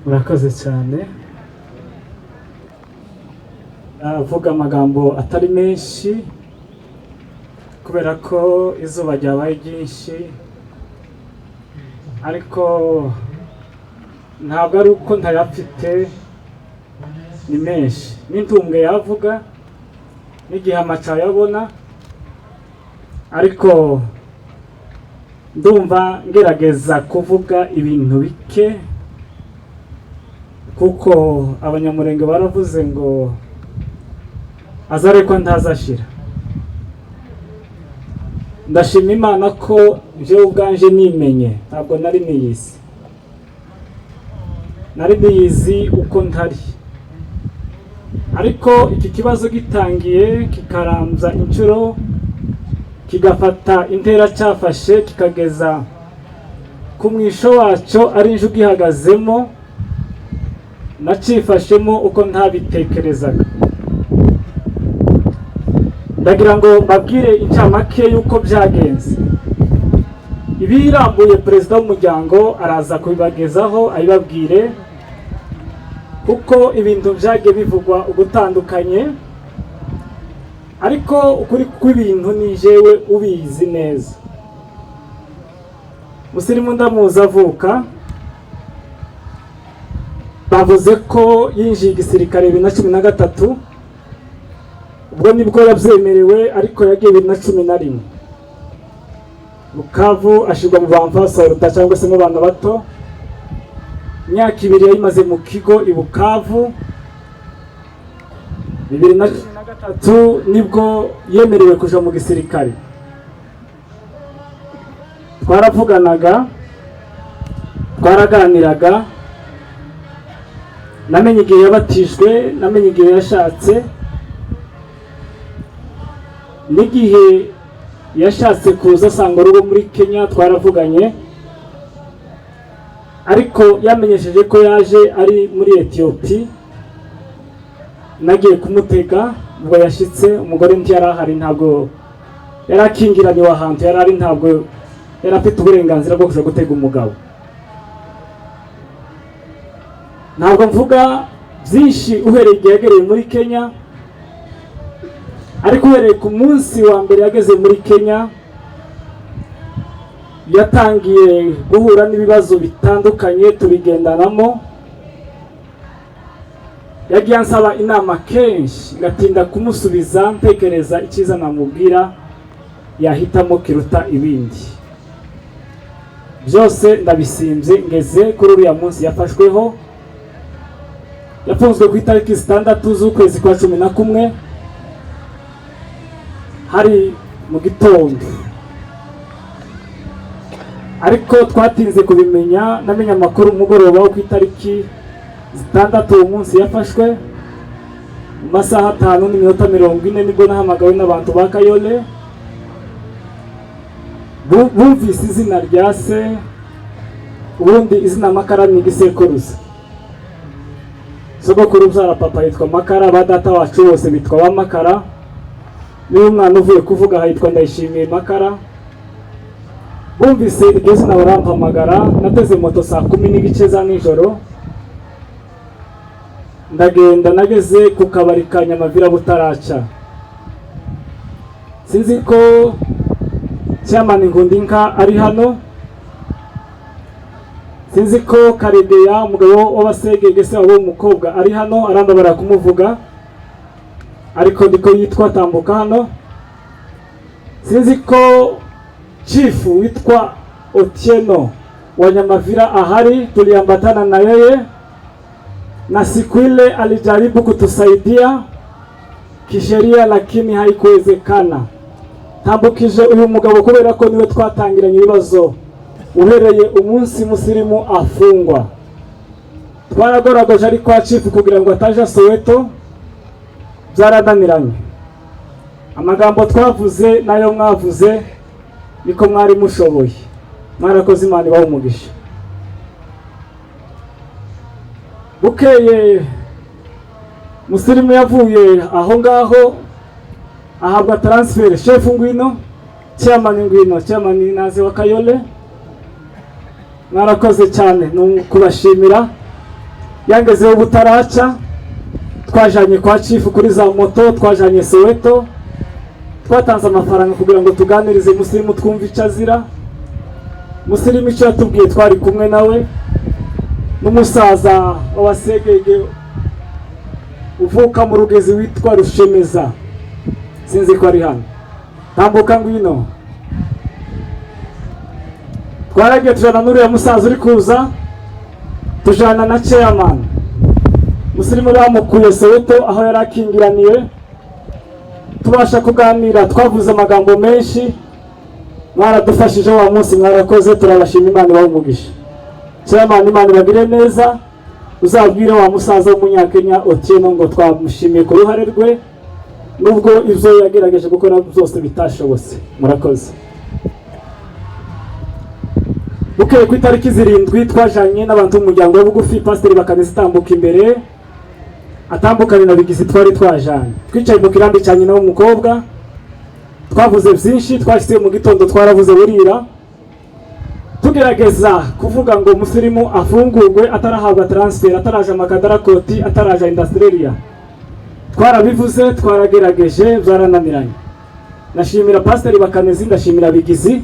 murakoze cyane. Avuga amagambo atari menshi kubera ko izuba ryabaye ryinshi, ariko ntabwo ari uko ntayafite, ni menshi. N'intumbwe yavuga n'igihe amaca yabona, ariko ndumva ngerageza kuvuga ibintu bike kuko abanyamurenge baravuze ngo azarekwa ntazashira. Ndashima Imana ko jewe ubwanje nimenye, ntabwo nari niyizi, nari niyizi uko ntari, ariko iki kibazo gitangiye kikaramza inshuro, kigafata intera cyafashe kikageza ku mwisho wacyo ari inju gihagazemo, nacifashemo uko ntabitekerezaga. Ndagira ngo babwire incamake y'uko byagenze. Ibirambuye perezida w'umuryango araza kubibagezaho ayibabwire, kuko ibintu byagiye bivugwa ugutandukanye, ariko ukuri kw'ibintu ni jewe ubizi neza. Musirimu ndamuzi avuka, bavuze ko yinjiye igisirikare 2013, ubwo nibwo yabyemerewe, ariko yagiye 2011 Bukavu ashirwa mu bamfasoruta cyangwa se mu bana bato. Imyaka 2 yayimaze mu kigo i Bukavu. 2013 nibwo yemerewe kuja mu gisirikare. Twaravuganaga, twaraganiraga, namenye igihe yabatijwe, namenye igihe yashatse, n'igihe yashatse kuza asanga urugo muri Kenya. Twaravuganye, ariko yamenyesheje ko yaje ari muri Ethiopia. Nagiye kumutega, ubwo yashitse umugore ntiyari ahari, ntabwo yarakingiranye ahantu yari ari, ntabwo yari afite uburenganzira bwo kuja gutega umugabo. Ntabwo mvuga byinshi uhereye igihe yagereye muri Kenya, ariko uhereye ku munsi wa mbere yageze muri Kenya yatangiye guhura n'ibibazo bitandukanye tubigendanamo. Yagiye ansaba inama kenshi, ngatinda kumusubiza ntekereza icyiza namubwira yahitamo kiruta ibindi. Byose ndabisimbye ngeze kuri uriya munsi yafashweho. Yafunzwe ku itariki 6 z'ukwezi kwa 11 hari mu gitondo, ariko twatinze kubimenya. Namenye amakuru umugoroba wo ku itariki 6 uwo munsi yafashwe. Mu masaha 5:40 nibwo nahamagawe n'abantu ba Kayole, bumvise izina rya se, ubundi izina Makara ni igisekuruza. Sogokuru ubyara papa yitwa Makara, ba data wacu bose bitwa ba Makara. Niyo umwana uvuye kuvuga ahitwa Ndayishimiye Makara. Bumvise iryo zina barampamagara. Nateze moto saa 10:15 za nijoro, ndagenda nageze ku kabari ka Nyamavira butaraca. Sinzi ko Chairman Nkundinka ari hano, sinzi ko Karegeya umugabo w'abasegege se wabo umukobwa ari hano, arambabara kumuvuga, ariko ndiko yitwa tambuka hano. Sinzi ko chief witwa Otieno wa Nyamavira ahari, tuliambatana na yeye, na siku ile alijaribu kutusaidia kisheria, lakini haikuwezekana. Tambukije uyu mugabo kubera ko niwe twatangiranye ibibazo uhereye umunsi Musirimu afungwa. Twaragoragoje ari kwa chief kugira ngo ataje Soweto, byarananiranye. Amagambo twavuze nayo mwavuze niko mwari mushoboye, mwarakoze, Imana ibahe umugisha. Bukeye Musirimu yavuye aho ngaho ahabwa transfer. Chef ngwino, Chairman ngwino, Chairman naze wa Kayole, mwarakoze cyane no kubashimira. yangezeho butaraca, twajanye kwa chief kuri za moto, twajanye Soweto, twatanze amafaranga kugira ngo tuganirize Musilimu twumva icazira. Musilimu icyo yatubwiye twari kumwe nawe n'umusaza w'Abasegege uvuka mu Rugezi witwa Rushemeza, sinzi ko ari hano, tambuka ngwino. Twaragiye tujana n'uriya musaza uri kuza, tujana na chairman. Musilimu bamukuye Soweto aho yari akingiraniye, tubasha kuganira, twavuze amagambo menshi. Mwaradufashije wa munsi, mwarakoze, turabashima, Imana ibahe umugisha. Chairman, Imana ibagire neza, uzabwire wa musaza w'umunyakenya Otieno ngo twamushimiye ku ruhare rwe nubwo ivyo yagerageje gukora byose bitashobotse. Murakoze. Bukeye ku itariki 7 twajanye n'abantu b'umuryango w'ubugufi, Pastor Bakanizi tambuka imbere, atambukanye na Bigizi twari twajanye. Twicaye mu kirambi cyanye nawo umukobwa, twavuze byinshi, twashyize mu gitondo twaravuze burira, tugerageza kuvuga ngo Musilimu afungurwe atarahabwa transfer, ataraje amakadarakoti, ataraje industrialia. Twarabivuze, twaragerageje, byarananiranye. Nashimira Pastor Bakanizi, ndashimira Bigizi,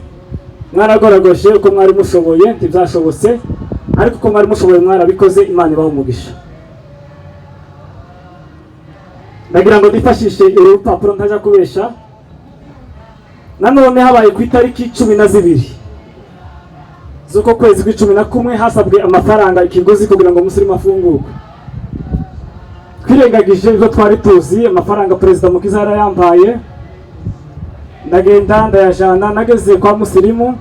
mwaragoragoje uko mwari mushoboye, ntibyashobotse, ariko uko mwari mushoboye mwarabikoze, Imana ibahe umugisha. Ndagira ngo difashishe urupapuro ntaja kubesha. Nanone habaye ku itariki 12 z'uko kwezi kwa11 hasabwe amafaranga ikiguzi kugira ngo Musilimu afungurwe. Twirengagije ibyo twari tuzi, amafaranga Perezida Mukiza yarayambaye, ndagenda ndayajana, nageze kwa Musilimu,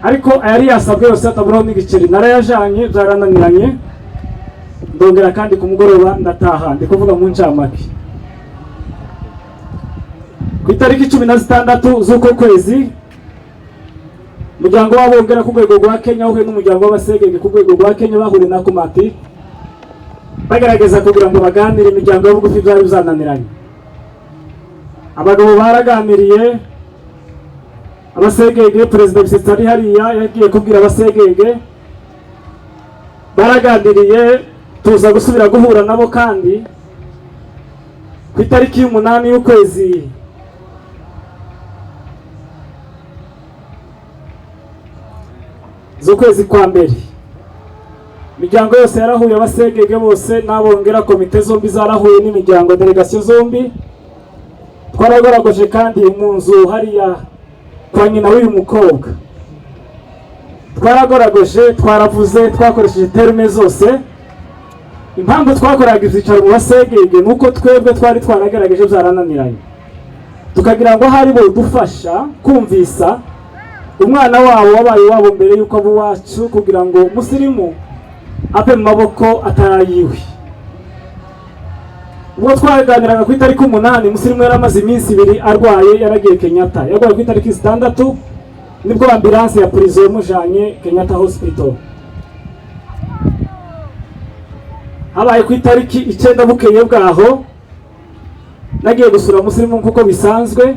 ariko ayari yasabwe yose ataburaho n'igiceri, narayajanye, byarananiranye. Ndongera kandi ku mugoroba ndataha, ndi kuvuga mu ncamake. Ku itariki 16 z'uko kwezi, umuryango w'abongera ku rwego rwa Kenya uhe n'umuryango w'Abasegege ku rwego rwa Kenya bahuriye na komati, bagerageza kugira ngo baganire imiryango y'ubugufi byari bizananiranye. Abagabo baraganiriye, Abasegege, Perezida Bisetsa ari hariya yagiye kubwira Abasegege, baraganiriye, tuza gusubira guhura nabo kandi ku itariki 8 y'ukwezi z'ukwezi kwa mbere. Imiryango yose yarahuye, Abasegege bose n'abongera, komite zombi zarahuye n'imiryango, delegation zombi. Twaragoragoje kandi mu nzu hariya kwa nyina w'uyu mukobwa, twaragoragoje, twaravuze, twakoresheje terme zose. Impamvu twakoraga ibyicaro mu Basegege nuko twebwe twari twaragerageje byarananiranye, tukagira ngo hari bo dufasha kumvisa umwana wabo wabaye wabo mbere yuko abo wacu, kugira ngo Musilimu ape mu maboko atarayiwe. Ubwo twaganiraga ku itariki 8, Musilimu yaramaze iminsi 2 arwaye, yaragiye Kenyatta. Yarwaye ku itariki 6 nibwo ambulance ya prison yamujanye Kenyatta Hospital. Habaye ku itariki 9 bukeye bwaho, nagiye gusura Musilimu nkuko bisanzwe.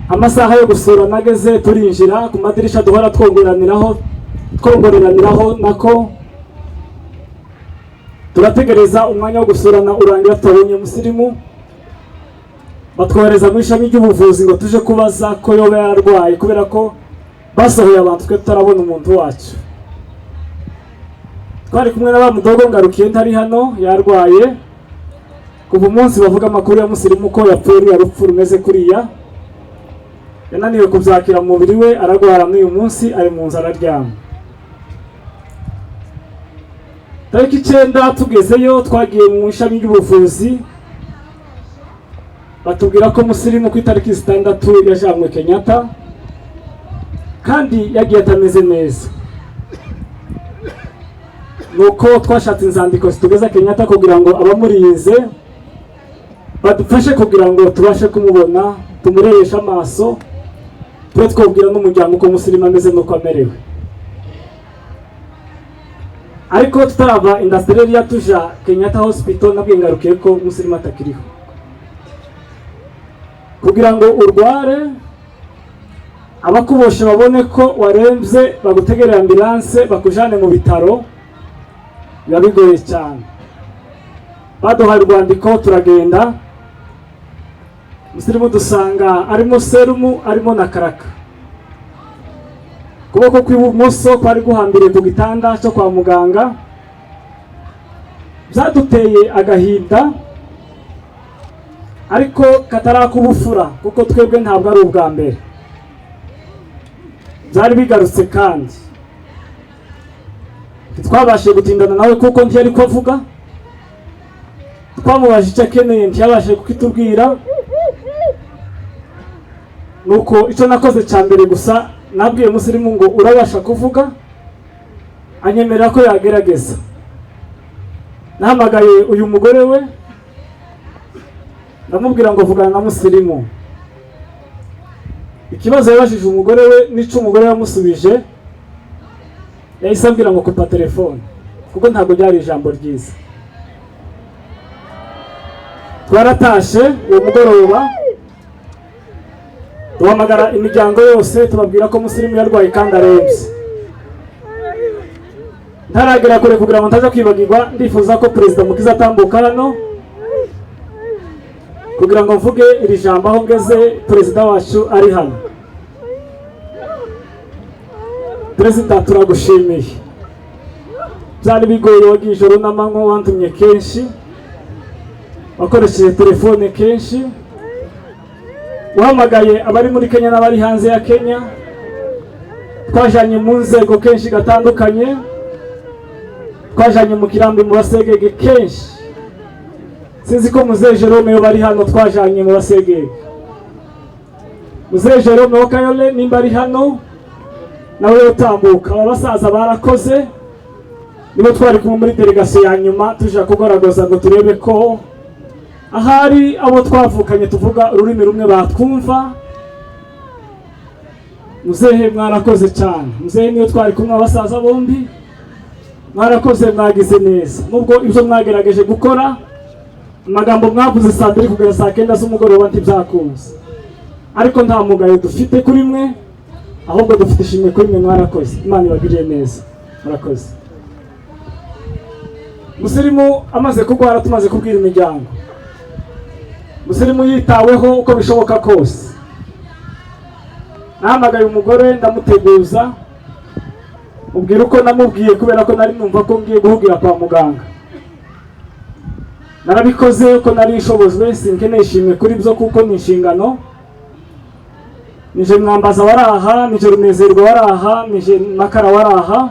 Amasaha yo gusura nageze, turinjira ku madirisha duhora twongoraniraho nako turategereza umwanya wo gusurana urangira, tutabonye Musilimu. Batwohereza mu ishami ry'ubuvuzi ngo tuje kubaza ko yoba yarwaye, kubera ko basohoye abantu twe tutarabona umuntu wacu. Twari kumwe na bamudogo ngarukiye ntari hano, yarwaye. Kuva umunsi bavuga amakuru ya Musilimu ko yapfuye urupfu rumeze kuriya, yananiwe kubyakira mu mubiri we, aragwara n'uyu munsi ari mu nzu araryama. Tariki 9 tugezeyo, twagiye mu ishami ry'ubuvuzi, batubwira ko Musilimu ku itariki 6 yajanywe Kenyatta kandi yagiye atameze neza. Nuko twashatse inzandiko zitugeza Kenyatta kugira ngo abamurinze badufashe kugira ngo tubashe kumubona, tumurebesha amaso, twe twabwira n'umuryango ko Musilimu ameze nuko amerewe. Ariko tutarava industrialia tuja Kenyatta Hospital, nabwiye ngarukiye ko Musilimu atakiriho. Kugira ngo urware, abakuboshe babone ko waremvye, bagutegerera ambulance bakujane mu bitaro, yabigoye cyane. Baduhaye urwandiko turagenda, umusirimu dusanga arimo serumu, arimo na karaka. Kuboko kw'ibumoso kwari guhambiriye ku gitanda cyo kwa muganga. Byaduteye agahinda ariko katarakubufura kuko twebwe ntabwo ari ubwa mbere. Byari bigarutse kandi twabashije gutindana nawe kuko ntiyari ko avuga. Twamubajije icyo akeneye ntiyabashije kukitubwira. Nuko icyo nakoze cya mbere gusa nabwiye umusirimu ngo urabasha kuvuga, anyemerera ko yagerageza. Nahamagaye uyu mugore we ndamubwira ngo vugana na musirimu. Ikibazo yabajije umugore we n'icyo umugore yamusubije, yahise ambwira ngo kupa telefone kuko ntabwo byari ijambo ryiza. Twaratashe uwo mugoroba, duhamagara imiryango yose tubabwira ko musirimu yarwaye kandi arembye. Ntaragera kure kugira ngo ntaza kwibagirwa, ndifuza ko Perezida Mukiza atambuka hano kugira ngo mvuge iri jambo aho ngeze. Perezida wacu ari hano. Perezida, turagushimiye. Byari bigoye, wagiye ijoro n'amanywa, wantumye kenshi, wakoresheje telefone kenshi, uhamagaye abari muri Kenya n'abari hanze ya Kenya, twajanye mu nzego kenshi gatandukanye, twajanye mu kirambi mu basegege kenshi. Sinzi ko Muzehe Jerome bari hano, twajanye mu basegege. Muzehe Jerome wa Kayole nimba ari hano nawe utambuka. Aba basaza barakoze, nibo twari kumwe muri delegation ya nyuma tuje kugoragoza ngo turebe ko ahari abo twavukanye tuvuga ururimi rumwe batwumva. Muzehe mwarakoze cyane. Muzehe niyo twari kumwe abasaza bombi, mwarakoze, mwagize neza. Nubwo ibyo mwagerageje gukora, amagambo mwavuze saa 2 kugera saa 9 z'umugoroba ntibyakunze, ariko nta mugayo dufite kuri mwe, ahubwo dufite ishimwe kuri mwe. Mwarakoze, Imana ibagirire neza. Murakoze. Musirimu amaze kugwara, tumaze kubwira imiryango, musirimu yitaweho uko bishoboka kose. Nahamagaye umugore ndamuteguza, mubwira uko namubwiye kubera ko nari numva ko ngiye guhugira kwa muganga. Narabikoze uko nari nshobojwe, sinkeneye ishimwe kuri byo kuko ni inshingano. Nije Mwambaza waraha, nije Runezerwa waraha, nije Makara waraha.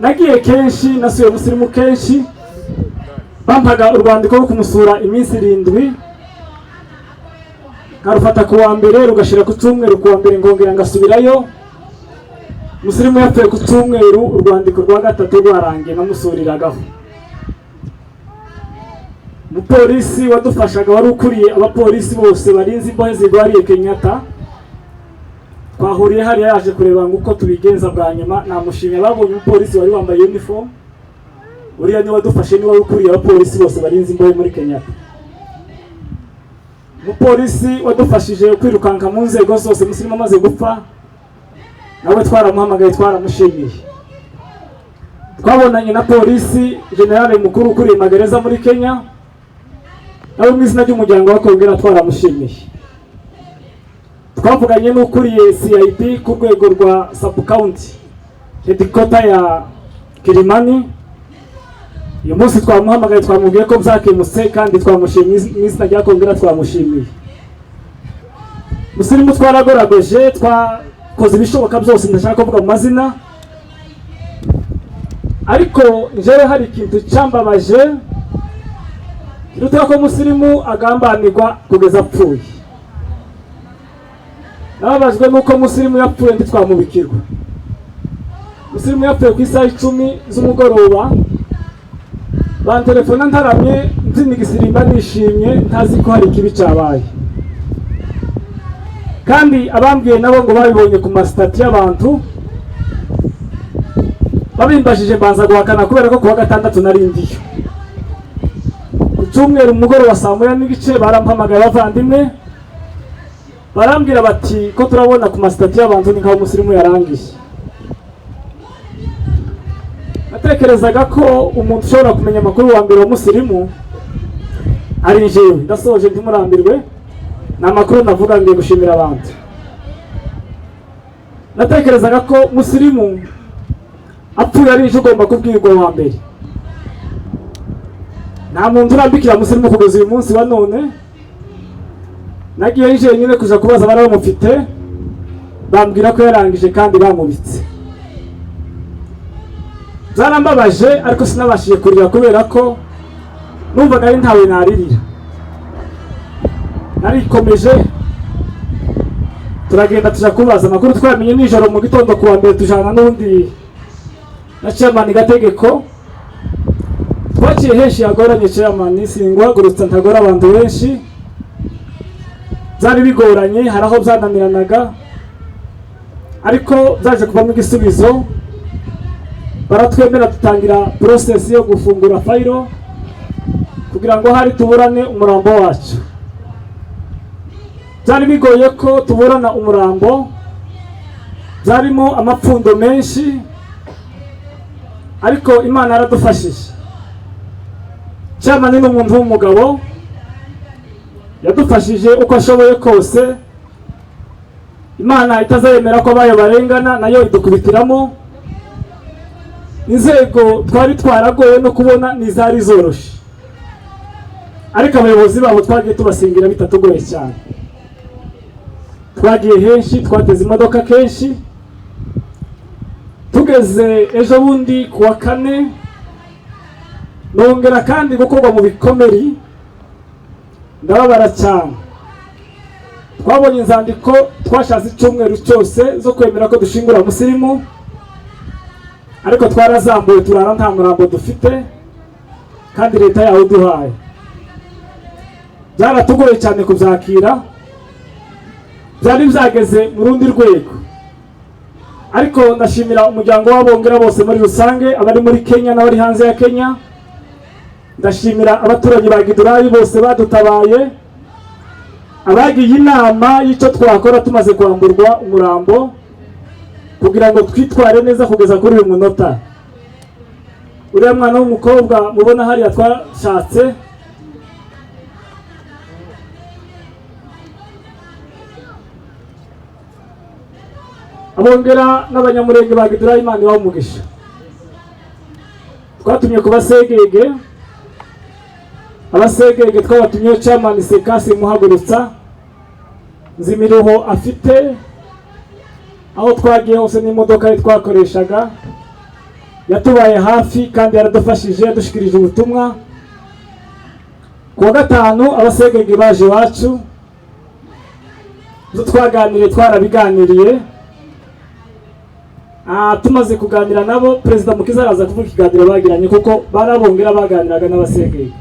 Nagiye kenshi, nasuye musirimu kenshi, bampaga urwandiko rwo kumusura iminsi 7, nkarufata ku wa mbere rugashira ku cyumweru, ku wa mbere ngongera ngasubirayo. Musirimu yapfuye ku cyumweru, urwandiko rwa gatatu rwarangiye namusuriragaho. Umupolisi wadufashaga wari ukuriye abapolisi bose barinzi imbohe zigwariye Kenyatta, twahuriye hari yaje kureba ngo uko tubigenza bwa nyuma. Namushimye, babonye umupolisi wari wambaye uniform, uriya ni wadufashe, ni wari ukuriye abapolisi bose barinzi imbohe muri Kenyatta. Umupolisi wadufashije kwirukanka mu nzego zose musirimu amaze gupfa, nawe twaramuhamagaye, twaramushimiye. Twabonanye na polisi generale mukuru ukuriye magereza muri Kenya, nawe mu izina ry'umuryango w'akongera twaramushimiye. Twavuganye n'ukuriye CID ku rwego rwa sub county headquarter ya Kilimani. Uyu munsi twamuhamagaye, twamubwiye ko byakemutse kandi twamushimiye mu izina ry'akongera twamushimiye. Musirimu twaragoragoje, twakoze ibishoboka byose, ndashaka kuvuga mu mazina, ariko njewe hari ikintu cyambabaje kirutera ko musirimu agambanirwa kugeza apfuye. Nababajwe nuko musirimu yapfuye ntitwamubikirwa. Musirimu yapfuye ku isaha 10 z'umugoroba, bantelefona ntaramye, nzinigisimba nishimye, ntazi ko hari ikibi cyabaye. Kandi abambwiye nabo ngo babibonye ku masitati y'abantu, babimbajije mbanza guhakana kubera ko kuwa gatandatu nari ndiyo. Ku cyumweru umugoroba saa 9:30 barampamagaye bavandimwe, barambwira bati ko turabona ku masitati y'abantu ni nkaho musirimu yarangiye. natekerezaga ko umuntu ushobora kumenya amakuru wa mbere wa musirimu ari jewe. Ndasoje ntimurambirwe, ni amakuru navuga ngiye gushimira abantu. Natekerezaga ko musirimu apfuye ari je ugomba kubwirwa wa mbere. Nta muntu urambikira musirimu kugeza uyu munsi wa none. Nagiye nje nyine kuja kubaza bari bamufite, bambwira ko yarangije kandi bamubitse. Zarambabaje ariko sinabashije kurira kubera ko numvaga ari ntawe naririra. Narikomeje turagenda tuja kubaza amakuru twamenye nijoro mu gitondo kuwa mbere tujana n'undi na chairman Gategeko. Twaciye henshi yagoranye chairman, singuhagurutsa ntagora abantu benshi. Zari bigoranye, haraho byananiranaga, ariko byaje kuvamo igisubizo. Baratwemera tutangira process yo gufungura file kugira ngo hari tuburane umurambo wacu. Byari bigoye ko tuburana umurambo, byarimo amapfundo menshi, ariko Imana yaradufashije. Chairman ni umuntu w'umugabo, yadufashije uko ashoboye kose. Imana itazayemera ko abayo barengana, nayo idukubitiramo. Inzego twari twaragoye no kubona nizari zoroshe, ariko abayobozi babo twagiye tubasingira bitatugoye cyane. Twagiye henshi, twateze imodoka kenshi. Tugeze ejo bundi kuwa kane nongera kandi gukorwa mu bikomeri, ndababara cyane. Twabonye inzandiko twashaze icyumweru cyose zo kwemera ko dushingura musirimu, ariko twarazambuye turara nta murambo dufite kandi leta yawe duhaye. Byaratugoye cyane kubyakira, byari byageze mu rundi rwego, ariko ndashimira umuryango w'abongera bose muri rusange, abari muri Kenya n'abari hanze ya Kenya. Ndashimira abaturage ba Gidurayi bose badutabaye, abagiye inama y'icyo twakora tumaze kwamburwa umurambo kugira ngo twitware neza kugeza kuri uyu munota. Uriya mwana w'umukobwa mubona hariya twashatse, abongera n'abanyamurenge ba Gidurayi Imana ibahe umugisha. Twatumye ku basegege, abasegege twabatumye Chairman Sekasi muhagurutsa, nzimiruho afite. Aho twagiye hose n'imodoka ye twakoreshaga, yatubaye hafi kandi yaradufashije, yadushikirije ubutumwa. Kuwa gatanu abasegege baje iwacu, twaganiriye, twarabiganiriye. Tumaze kuganira nabo, Perezida Mukiza araza kuvuga ikiganiro bagiranye kuko barabongera baganiraga n'abasegege.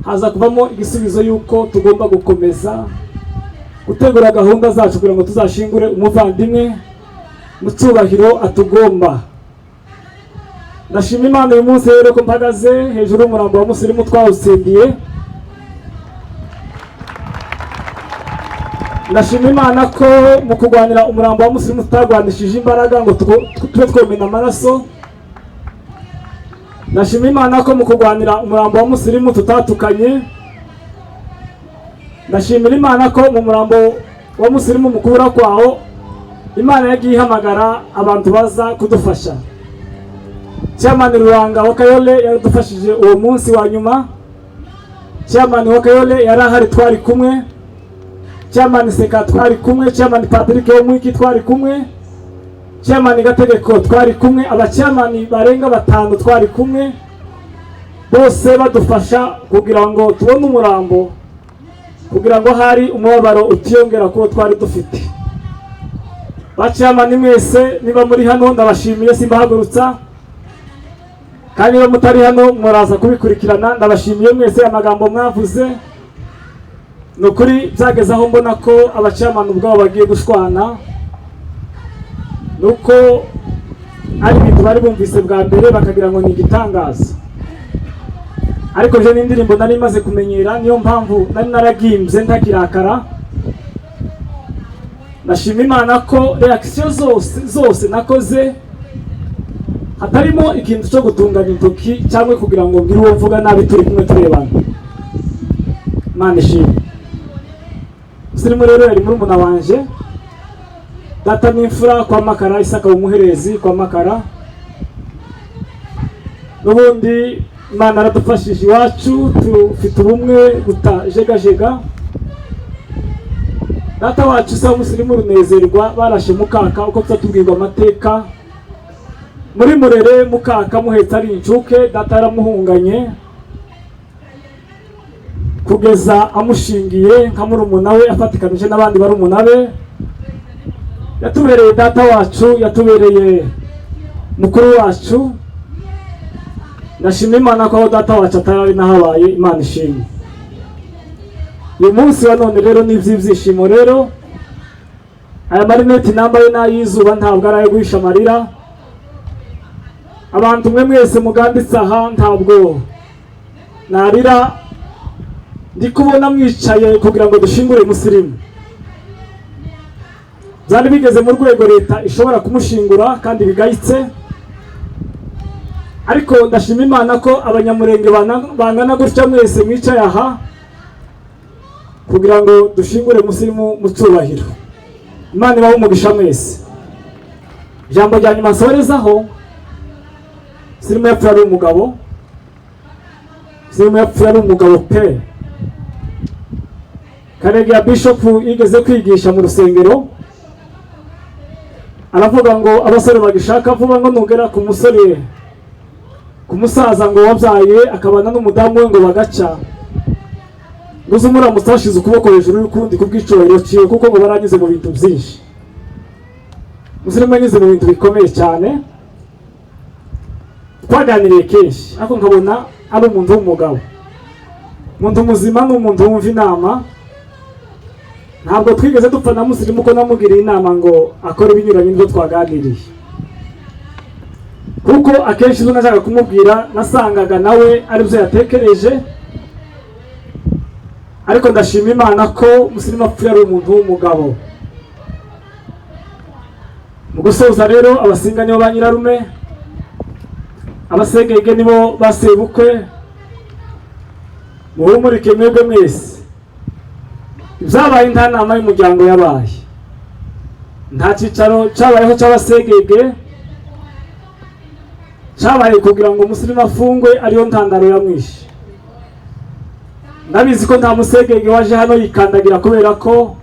Haza kuvamo igisubizo yuko tugomba gukomeza gutegura gahunda zacu kugira ngo tuzashingure umuvandimwe mu cyubahiro atugomba. Ndashima Imana uyu munsi rero ko mpagaze hejuru y'umurambo wa musirimu twawusindiye. Ndashima Imana ko mu kurwanira umurambo wa musirimu tutagwanishije imbaraga ngo tube twemena amaraso. Ndashima Imana ko mu kurwanira umurambo wa musirimu tutatukanye. Ndashimira Imana ko mu murambo wa musirimu mukura kwaho Imana yagiye ihamagara abantu baza kudufasha. Chairman Ruranga wa Kayole yaradufashije uwo munsi wa nyuma. Chairman wa Kayole yari ahari twari kumwe. Chairman Seka twari kumwe, Chairman Patrick Omwiki twari kumwe, Chairman Gategeko twari kumwe, abachairman barenga 5 twari kumwe. Bose badufasha kugira ngo tubone umurambo, kugira ngo hari umubabaro utiyongera ko twari dufite. Bachairman mwese niba muri hano ndabashimiye, simbahagurutsa. Kandi niba mutari hano muraza kubikurikirana, ndabashimiye mwese amagambo mwavuze. Nukuri byageze aho mbona ko abachairman ubwabo bagiye gushwana, nuko ari ibintu bari bumvise bwa mbere bakagira ngo ni igitangaza. Ariko je n'indirimbo nari maze kumenyera, niyo mpamvu nari naragimbye ntakirakara. Ndashima Imana ko reaction zose nakoze hatarimo ikintu cyo gutunganya intoki cyangwa kugira ngo ngire uwo mvuga nabi turi kumwe turebana. Imana ishimwe. Musirimu rero yari muri muna wanje, data n'imfura kwa Makara, Isaka umuherezi kwa Makara. N'ubundi Imana aradufashije iwacu, tufite ubumwe butajegajega. Data wacu sa musirimu runezerwa, barashe mukaka uko tutatubwirwa amateka. Muri Murere mukaka muhetse ari incuke, data yaramuhunganye kugeza amushingiye nka murumuna we afatikanije n'abandi barumuna be. Yatubereye data wacu, yatubereye mukuru wacu. Ndashima Imana ko data wacu atari nahabaye. Imana ishimwe. Uyu munsi wa none rero ni ibyishimo rero. Aya marineti nambaye n'ay'izuba ntabwo ari ayo guhisha amarira. Abantu mwe mwese muganditse aha ntabwo narira, ndi kubona mwicaye kugira ngo dushingure musirimu. Byari bigeze mu rwego leta ishobora kumushingura kandi bigayitse, ariko ndashima Imana ko abanyamurenge bangana gutya mwese mwicaye aha kugira ngo dushingure musirimu mu cyubahiro. Imana ibahe umugisha mwese. Ijambo rya nyuma nsorezaho, musirimu yapfuye ari umugabo. Musirimu yapfuye ari umugabo pe. Karegeya Bishop yigeze kwigisha mu rusengero, aravuga ngo abasore bagishaka vuba ngo nugera ku musore, ku musaza ngo wabyaye akabana n'umudamu we ngo bagaca, nguze umuramutse washize ukuboko hejuru y'ukundi kubw'icubahiro cyiwe, kuko ngo baranyuze mu bintu byinshi. Musirimu yanyuze mu bintu bikomeye cyane, twaganiriye kenshi, ariko nkabona ari umuntu w'umugabo, umuntu muzima, n'umuntu wumva inama. Ntabwo twigeze dupfa na musirimu ko namugiriye inama ngo akore ibinyuranye n'ibyo twaganiriye, kuko akenshi izo nashaka kumubwira nasangaga nawe ari byo yatekereje. Ariko ndashima Imana ko musirimu apfuye ari umuntu w'umugabo. Mu gusoza rero, abasinga nibo ba nyirarume, abasegege nibo basebukwe. Muhumurike mwebwe mwese, ibyabaye nta nama y'umuryango yabaye, nta cyicaro cyabayeho cy'abasegege, cyabaye kugira ngo musirimu afungwe, ariyo ntandaro yamwishe. Ndabizi ko nta musegege waje hano yikandagira, kubera ko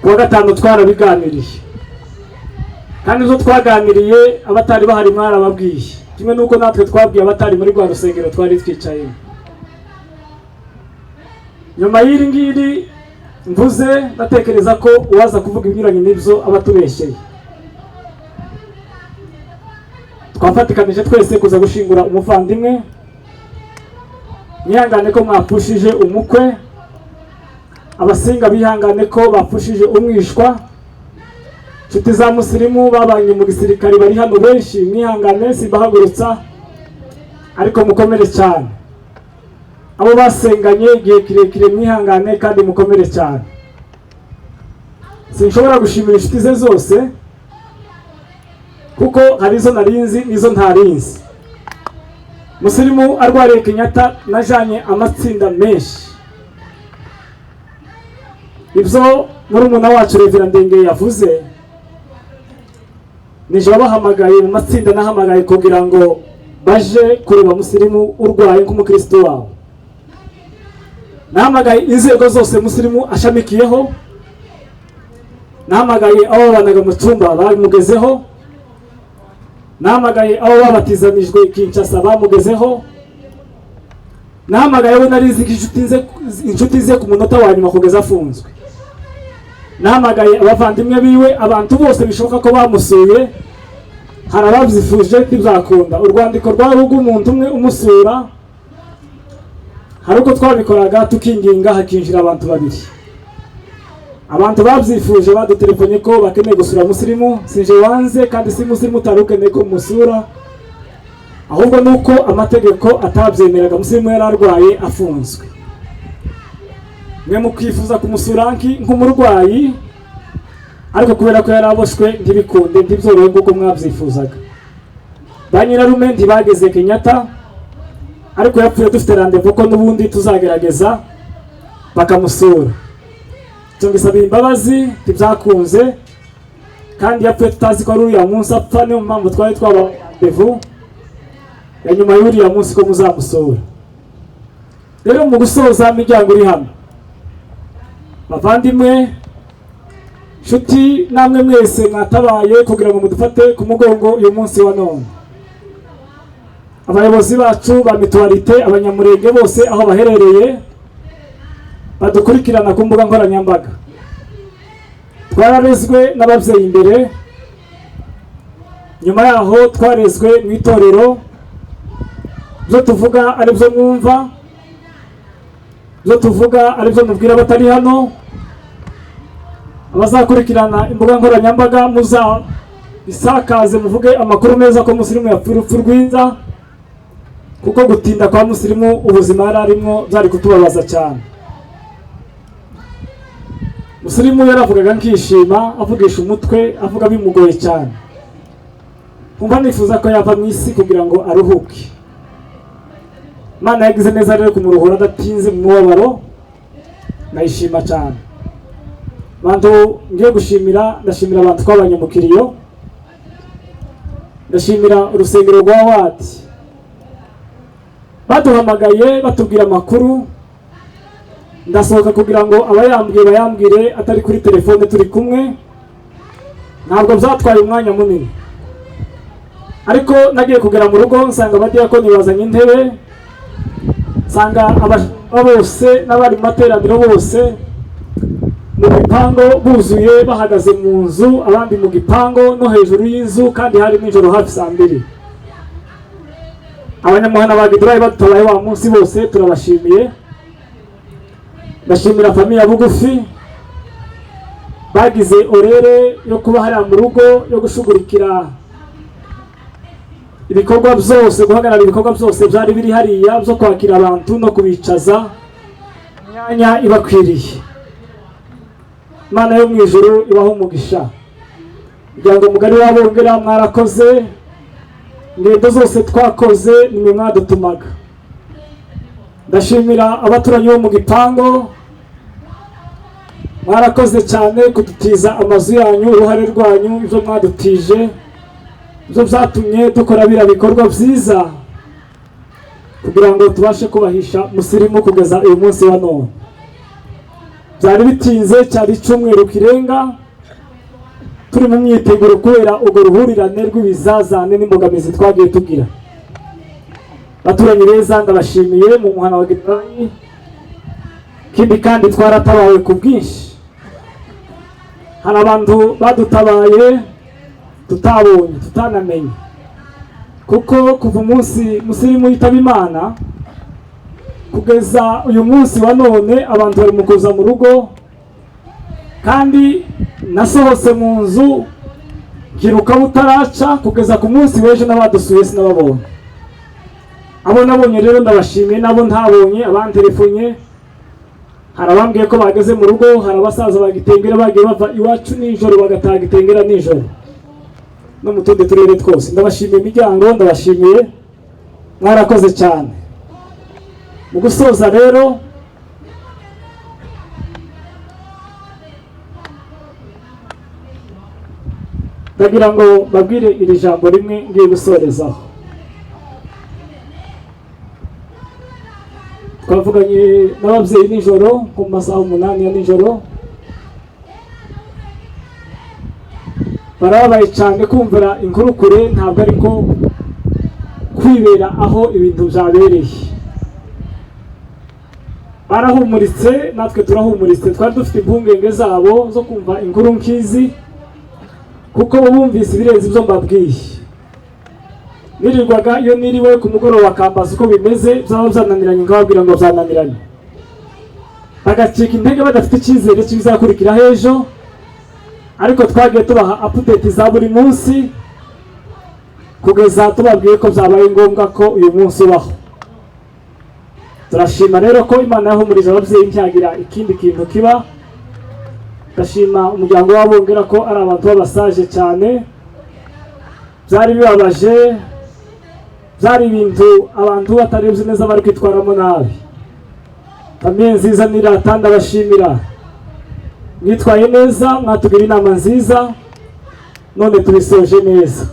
kuwa gatanu twarabiganiriye, kandi ibyo twaganiriye abatari bahari mwarababwiye, kimwe nuko natwe twabwiye abatari muri rwa rusengero twari twicayemo. Nyuma y'iri ngiri mvuze, ndatekereza ko uwaza kuvuga ibinyuranye n'ibyo aba atubeshyeye. Twafatikanije twese kuza gushingura umuvandimwe. Mwihangane ko mwapfushije umukwe, abasinga bihangane ko bapfushije umwishwa. Nshuti za musirimu babanye mu gisirikare bari hano benshi, mwihangane simbahagurutsa, ariko mukomere cyane. Abo basenganye igihe kirekire mwihangane kandi mukomere cyane. Sinshobora gushimira inshuti ze zose, kuko hari izo narinzi n'izo ntarinzi. Musirimu arwariye Kenyatta najanye amatsinda menshi. Ibyo murumuna wacu Reverend Ndenge yavuze, nije bahamagaye mu matsinda, nahamagaye kugira ngo baje kureba musirimu urwaye nk'umukristo wawe. Nahamagaye inzego zose musirimu ashamikiyeho, nahamagaye abo babanaga mu cyumba bamugezeho, nahamagaye abo babatizanijwe Kinshasa bamugezeho, nahamagaye abo narizi inshuti ze ku munota wa nyuma kugeza afunzwe, nahamagaye abavandimwe biwe, abantu bose bishoboka ko bamusuye. Hari ababyifuje ntibakunda, urwandiko rwari rw'umuntu umwe umusura, hari uko twabikoraga tukinginga hakinjira abantu babiri. Abantu babyifuje badutelefone ko bakeneye gusura musirimu, sinje wanze kandi si musirimu utarukeneye ko musura, ahubwo nuko amategeko atabyemeraga. Musirimu yari arwaye afunzwe, mwe mukwifuza kumusura nk'umurwayi, ariko kubera ko yari aboshwe ntibikunde, ntibyorohe nk'uko mwabyifuzaga. ba nyirarume ntibageze Kenyatta, ariko yapfuye dufite rendez-vous ko n'ubundi tuzagerageza bakamusura. Tungisabira imbabazi ntibyakunze, kandi yapfuye tutazi ko ari uriya munsi apfa, niyo mpamvu twari twaba rendez-vous ya nyuma y'uriya munsi ko muzamusura. Rero mu gusoza imiryango iri hano, bavandimwe, nshuti, namwe mwese mwatabaye kugira ngo mudufate ku mugongo uyu munsi wa none. Abayobozi bacu ba Mutualite, abanyamurenge bose aho baherereye badukurikirana ku mbuga nkoranyambaga, twararezwe n'ababyeyi imbere, nyuma yaho twarezwe mu itorero. Byo tuvuga ari byo mwumva, byo tuvuga ari byo mubwira batari hano. Abazakurikirana imbuga nkoranyambaga muza isakaze, muvuge amakuru meza ko Musirimu yapfuye urupfu rwiza, kuko gutinda kwa Musirimu ubuzima yari arimo byari kutubabaza cyane. Musirimu yaravugaga nkishima, avugisha umutwe, avuga bimugoye cyane. Kumva nifuza ko yava mu isi kugira ngo aruhuke. Imana yagize neza rero kumuruhura adatinze mu mubabaro, nayishima cyane. Bantu ngiye gushimira, ndashimira abantu twabanye mu kiriyo, ndashimira urusengero rwa Wati baduhamagaye batubwira amakuru. Ndasohoka kugira ngo abayambwiye bayambwire atari kuri telefone turi kumwe, ntabwo byatwaye umwanya munini. Ariko nagiye kugera mu rugo nsanga abadiyakoni bazanye intebe, nsanga bose n'abari mu materaniro bose mu gipango buzuye, bahagaze mu nzu, abandi mu gipango no hejuru y'inzu, kandi hari nijoro hafi saa 2. Abanyamuhana ba Gidurayi badutabaye wa munsi bose turabashimiye. Ndashimira famiye bugufi bagize orere yo kuba hari mu rugo, yo gushugurikira ibikorwa byose, guhagarara ibikorwa byose byari biri hariya byo kwakira abantu no kubicaza myanya ibakwiriye. Imana yo mu ijuru ibaho umugisha. Kugira mugari wabongera mwarakoze, ingendo zose twakoze nimwe mwadutumaga. Ndashimira abaturanyi bo mu gipango, mwarakoze cyane kudutiza amazu yanyu, uruhare rwanyu, ibyo mwadutije byo byatumye dukora bira bikorwa byiza kugira ngo tubashe kubahisha Musirimu kugeza uyu munsi wa none. Byari bitinze, cyari icyumweru kirenga turi mu myiteguro kubera urwo ruhurirane rw'ibizazane n'imbogamizi twagiye tugira. Baturanyi beza, ndabashimiye mu muhana wa Gidurayi, kandi twaratabawe ku bwinshi. Hari abantu badutabaye tutabonye, tutanamenye, kuko kuva umunsi Musirimu yitaba Imana kugeza uyu munsi wa none abantu bari mu kuza mu rugo, kandi nasohotse mu nzu nkiruka butaraca kugeza ku munsi w'ejo n'abadusuye sinababonye. Abo nabonye rero ndabashimiye, nabo ntabonye abantelefone. Hari abambwiye ko bageze mu rugo, hari abasaza bagitengera bagiye bava iwacu nijoro bagataha Gitengera nijoro no mu tundi turere twose. Ndabashimiye imiryango, ndabashimiye, mwarakoze cyane. Mu gusoza rero, ndagira ngo babwire iri jambo rimwe ngiye gusorezaho. Twavuganye n'ababyeyi nijoro ku masaha 8 ya nijoro, barabaye cyane kumvira inkuru kure, ntabwo ariko kwibera aho ibintu byabereye. Barahumuritse, natwe turahumuritse. Twari dufite impungenge zabo zo kumva inkuru nkizi, kuko bumvise ibirenze ibyo mbabwiye. Nirirwaga iyo niriwe ku mugoroba bakambaza uko bimeze, byaba byananiranye nkababwira ngo byananiranye, bagacika intege badafite icyizere cy'ibizakurikira ejo. Ariko twagiye tubaha update za buri munsi kugeza tubabwiye ko byabaye ngombwa ko uyu munsi ubaho. Turashima rero ko Imana yahumurije ababyeyi ntiyagira ikindi kintu kiba. Ndashima umuryango wabongera ko ari abantu babasaje cyane, byari bibabaje byari ibintu abantu batarebye neza bari kwitwaramo nabi. Famiye nziza niratanda bashimira, mwitwaye neza, mwatugira inama nziza, none tubisoje neza.